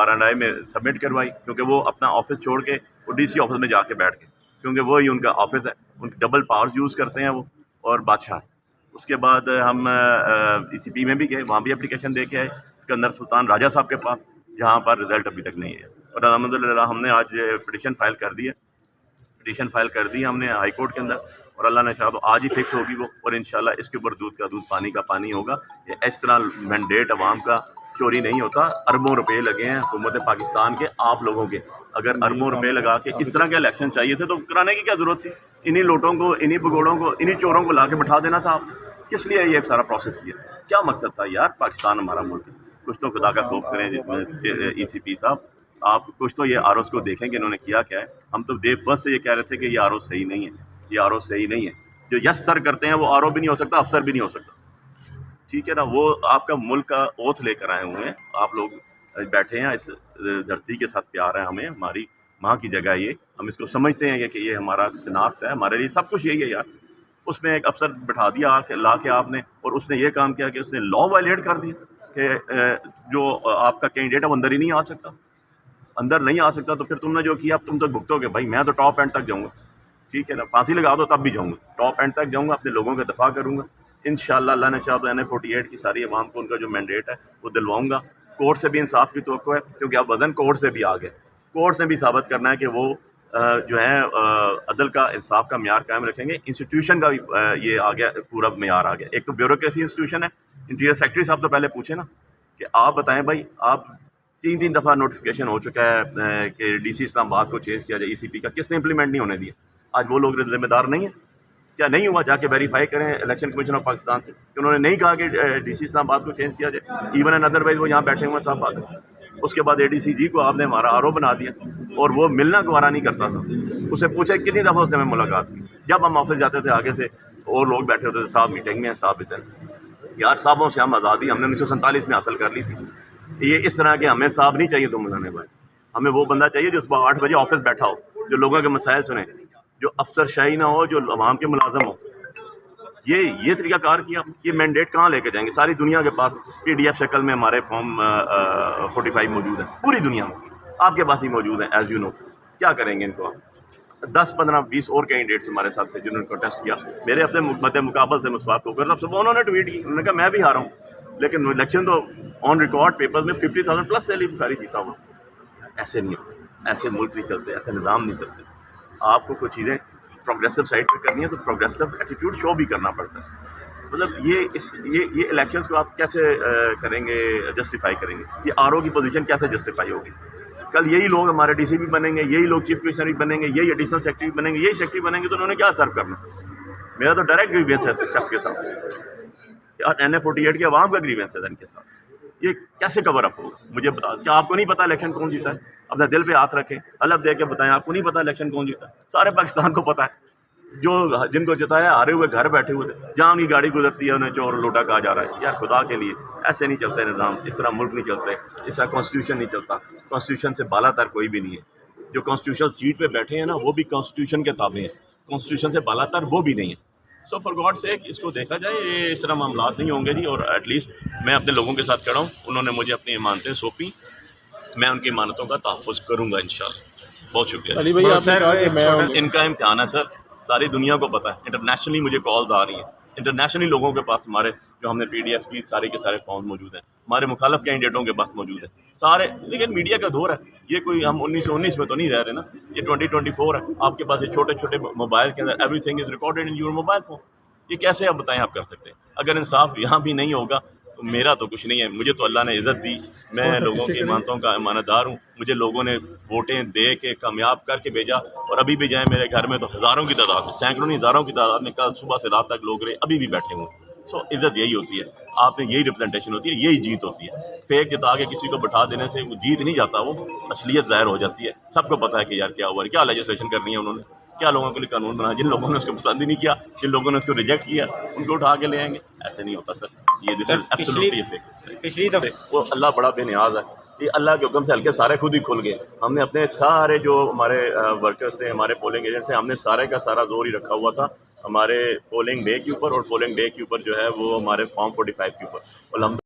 RNI میں submit کروائی، کیونکہ وہ اپنا آفس چھوڑ کے وہ DC آفس میں جا کے بیٹھ گئے، کیونکہ وہی ان کا آفس ہے، ان ڈبل پاورز یوز کرتے ہیں وہ اور بادشاہ ہیں۔ اس کے بعد ہم ECP میں بھی گئے، وہاں بھی اپلیکیشن دے کے آئے سکندر سلطان راجہ صاحب کے پاس، جہاں پر رزلٹ ابھی تک نہیں ہے، اور الحمدللہ ہم نے آج پٹیشن فائل کر دی ہم نے ہائی کورٹ کے اندر، اور اللہ نے چاہا تو آج ہی فکس ہوگی وہ، اور انشاءاللہ اس کے اوپر دودھ کا دودھ پانی کا پانی ہوگا۔ یہ اس طرح مینڈیٹ عوام کا چوری نہیں ہوتا، اربوں روپے لگے ہیں حکومت پاکستان کے، آپ لوگوں کے، اگر اربوں روپے لگا کے اس طرح کے الیکشن چاہیے تھے تو کرانے کی کیا ضرورت تھی؟ انہی لوٹوں کو، انہی بگوڑوں کو، انہی چوروں کو لا کے بٹھا دینا تھا آپ نے۔ کس لیے یہ سارا پروسیس کیا؟ کیا مقصد تھا یار؟ پاکستان ہمارا ملک ہے، کچھ تو خدا کا خوف کریں ECP صاحب، آپ کچھ تو یہ ROs کو دیکھیں کہ انہوں نے کیا کیا ہے۔ ہم تو ڈے فرسٹ سے یہ کہہ رہے تھے کہ یہ RO صحیح نہیں ہے، یہ RO صحیح نہیں ہے، جو یس سر کرتے ہیں وہ RO بھی نہیں ہو سکتا، افسر بھی نہیں ہو سکتا، ٹھیک ہے نا؟ وہ آپ کا ملک کا اوتھ لے کر آئے ہوئے ہیں، آپ لوگ بیٹھے ہیں، اس دھرتی کے ساتھ پیار ہے ہمیں، ہماری ماں کی جگہ یہ، ہم اس کو سمجھتے ہیں کہ یہ ہمارا شناخت ہے، ہمارے لیے سب کچھ یہی ہے یار۔ اس میں ایک افسر بٹھا دیا لا کے آپ نے، اور اس نے یہ کام کیا کہ اس نے لا وائلیٹ کر دیا کہ جو آپ کا کینڈیڈیٹ ہے وہ اندر ہی نہیں آ سکتا، اندر نہیں آ سکتا، تو پھر تم نے جو کیا اب تم تو بھگتو گے بھائی۔ میں تو ٹاپ اینڈ تک جاؤں گا، ٹھیک ہے نا؟ پھانسی لگا دو تب بھی جاؤں گا، ٹاپ اینڈ تک جاؤں گا، اپنے لوگوں کا دفاع کروں گا انشاءاللہ۔ اللہ نے چاہا تو NA-48 کی ساری عوام کو ان کا جو مینڈیٹ ہے وہ دلواؤں گا۔ کورٹ سے بھی انصاف کی توقع ہے، کیونکہ اب وزن کورٹ سے بھی آ گیا، کورٹ نے بھی ثابت کرنا ہے کہ وہ جو ہے عدل کا، انصاف کا معیار قائم رکھیں گے۔ انسٹیٹیوشن کا بھی یہ آ گیا، پورا معیار آ گیا۔ ایک تو بیوروکریسی انسٹیٹیوشن ہے، انٹیریئر سیکرٹری صاحب تو پہلے پوچھیں نا کہ آپ بتائیں بھائی، آپ تین دفعہ نوٹیفیکیشن ہو چکا ہے کہ DC اسلام آباد کو چینج کیا جائے ECP کا، کس نے امپلیمنٹ نہیں ہونے دیا؟ آج وہ لوگ ذمہ دار نہیں ہیں؟ کیا نہیں ہوا؟ جا کے ویریفائی کریں الیکشن کمیشن آف پاکستان سے کہ انہوں نے نہیں کہا کہ DC اسلام آباد کو چینج کیا جائے، ایون اینڈ ادر وائز وہ یہاں بیٹھے ہوئے صاحب بات ہے۔ اس کے بعد ADCG کو آپ نے ہمارا RO بنا دیا، اور وہ ملنا گوارا نہیں کرتا تھا۔ اسے پوچھا کتنی دفعہ اس نے ہمیں ملاقات کی، جب ہم آفس جاتے تھے آگے سے اور لوگ بیٹھے ہوتے تھے، صاحب میٹنگ میں ہیں، صاحب ادھر یار، صاحبوں سے ہم آزادی ہم نے 1947 میں حاصل کر لی تھی۔ یہ اس طرح کے ہمیں صاحب نہیں چاہیے تم ملانے بھائی، ہمیں وہ بندہ چاہیے جو صبح 8 بجے آفس بیٹھا ہو، جو لوگوں کے مسائل سنے، جو افسر شاہی نہ ہو، جو عوام کے ملازم ہو۔ یہ طریقہ کار کیا، یہ مینڈیٹ کہاں لے کے جائیں گے؟ ساری دنیا کے پاس PDF شکل میں ہمارے فارم 45 موجود ہیں، پوری دنیا میں آپ کے پاس ہی موجود ہیں، ایز یو نو۔ کیا کریں گے ان کو آپ؟ 10 15 20 اور کینڈیڈیٹس ہمارے ساتھ تھے جنہوں نے ٹیسٹ کیا، میرے اپنے مد مقابل سے مسواک ہو کر صبح انہوں نے ٹویٹ کی، انہوں نے کہا میں بھی ہارا ہوں، لیکن الیکشن تو آن ریکارڈ پیپرز میں 50,000 پلس سے علی بخاری جیتا ہوا۔ ایسے نہیں ہوتے، ایسے ملک نہیں چلتے، ایسے نظام نہیں چلتے۔ آپ کو کچھ چیزیں پروگریسو سائڈ پہ کرنی ہے تو پروگریسو ایٹیٹیوڈ شو بھی کرنا پڑتا ہے۔ مطلب یہ الیکشنز کو آپ کیسے کریں گے، جسٹیفائی کریں گے؟ یہ RO کی پوزیشن کیسے جسٹیفائی ہوگی؟ کل یہی لوگ ہمارے DC بھی بنیں گے، یہی لوگ چیف کمشنر بھی بنیں گے، یہی ایڈیشنل سیکرٹری بنیں گے، یہی سیکرٹری بنیں گے، تو انہوں نے کیا سرو کرنا؟ میرا تو ڈائریکٹ گریوینس ہے اس شخص کے ساتھ، NA-48 کے عوام کا گریوینس ہے ان کے ساتھ۔ یہ کیسے کور اپ ہوگا؟ مجھے بتا، کیا آپ کو نہیں پتا الیکشن کون جیتا ہے؟ اپنے دل پہ ہاتھ رکھیں، الگ دے کے بتائیں، آپ کو نہیں پتا الیکشن کون جیتا ہے؟ سارے پاکستان کو پتا ہے، جو جن کو جتایا ہارے ہوئے گھر بیٹھے ہوئے تھے، جہاں ان کی گاڑی گزرتی ہے انہیں چور لوٹا کہا جا رہا ہے۔ یار خدا کے لیے ایسے نہیں چلتے نظام، اس طرح ملک نہیں چلتے، اس طرح کانسٹیٹیوشن نہیں چلتا۔ کانسٹیٹیوشن سے بالا تر کوئی بھی نہیں ہے، جو کانسٹیٹیوشن سیٹ پہ بیٹھے ہیں نا وہ بھی کانسٹیٹیوشن کے تابع ہیں، کانسٹیٹیوشن سے بالا تر وہ بھی نہیں ہے۔ سو فار گاڈ سیک اس کو دیکھا جائے، یہ اس طرح معاملات نہیں ہوں گے جی۔ اور ایٹ لیسٹ میں اپنے لوگوں کے ساتھ کھڑا ہوں، انہوں نے مجھے اپنی امانتیں سونپی، میں ان کی امانتوں کا تحفظ کروں گا انشاءاللہ۔ بہت شکریہ علی بھائی، آپ نے کہا کہ میں ان کا امتحان ہے سر، ساری دنیا کو پتہ ہے، انٹرنیشنلی مجھے کالز آ رہی ہیں، انٹرنیشنلی لوگوں کے پاس ہمارے جو ہم نے PDF کی سارے کے سارے فارم موجود ہیں، ہمارے مخالف کینڈیڈیٹوں کے پاس موجود ہیں سارے۔ لیکن میڈیا کا دور ہے، یہ کوئی ہم 1919 میں تو نہیں رہ رہے نا، یہ 2024 ہے۔ آپ کے پاس یہ چھوٹے چھوٹے موبائل کے اندر everything is recorded in your mobile phone, یہ کیسے آپ بتائیں آپ کر سکتے ہیں؟ اگر انصاف یہاں بھی نہیں ہوگا تو میرا تو کچھ نہیں ہے، مجھے تو اللہ نے عزت دی، میں لوگوں کی امانتوں کا امانت دار ہوں، مجھے لوگوں نے ووٹیں دے کے کامیاب کر کے بھیجا، اور ابھی بھی جائیں میرے گھر میں تو ہزاروں کی تعداد میں، سینکڑوں نہیں ہزاروں کی تعداد میں کل صبح سے رات تک لوگ رہے، ابھی بھی بیٹھے ہوئے۔ سو عزت یہی ہوتی ہے، آپ نے یہی ریپرزنٹیشن ہوتی ہے، یہی جیت ہوتی ہے۔ فیک جتا کے کسی کو بٹھا دینے سے وہ جیت نہیں جاتا، وہ اصلیت ظاہر ہو جاتی ہے۔ سب کو پتہ ہے کہ یار کیا ہوا ہے، کیا لیجسلیشن کرنی ہے انہوں نے، کیا لوگوں کے لیے قانون بنایا، جن لوگوں نے اس کو پسند ہی نہیں کیا، جن لوگوں نے اس کو ریجیکٹ کیا، ان کو اٹھا کے لے آئیں گے۔ ایسے نہیں ہوتا سر، یہ دس از ایبسولوٹلی فیک۔ پچھلی دفعہ وہ اللہ بڑا بے نیاز ہے، یہ اللہ کے حکم سے ہلکے سارے خود ہی کھل گئے۔ ہم نے اپنے سارے جو ہمارے ورکرز تھے، ہمارے پولنگ ایجنٹس تھے، ہم نے سارے کا سارا زور ہی رکھا ہوا تھا ہمارے پولنگ ڈے کے اوپر، اور پولنگ ڈے کے اوپر جو ہے وہ ہمارے فارم 45 کے اوپر۔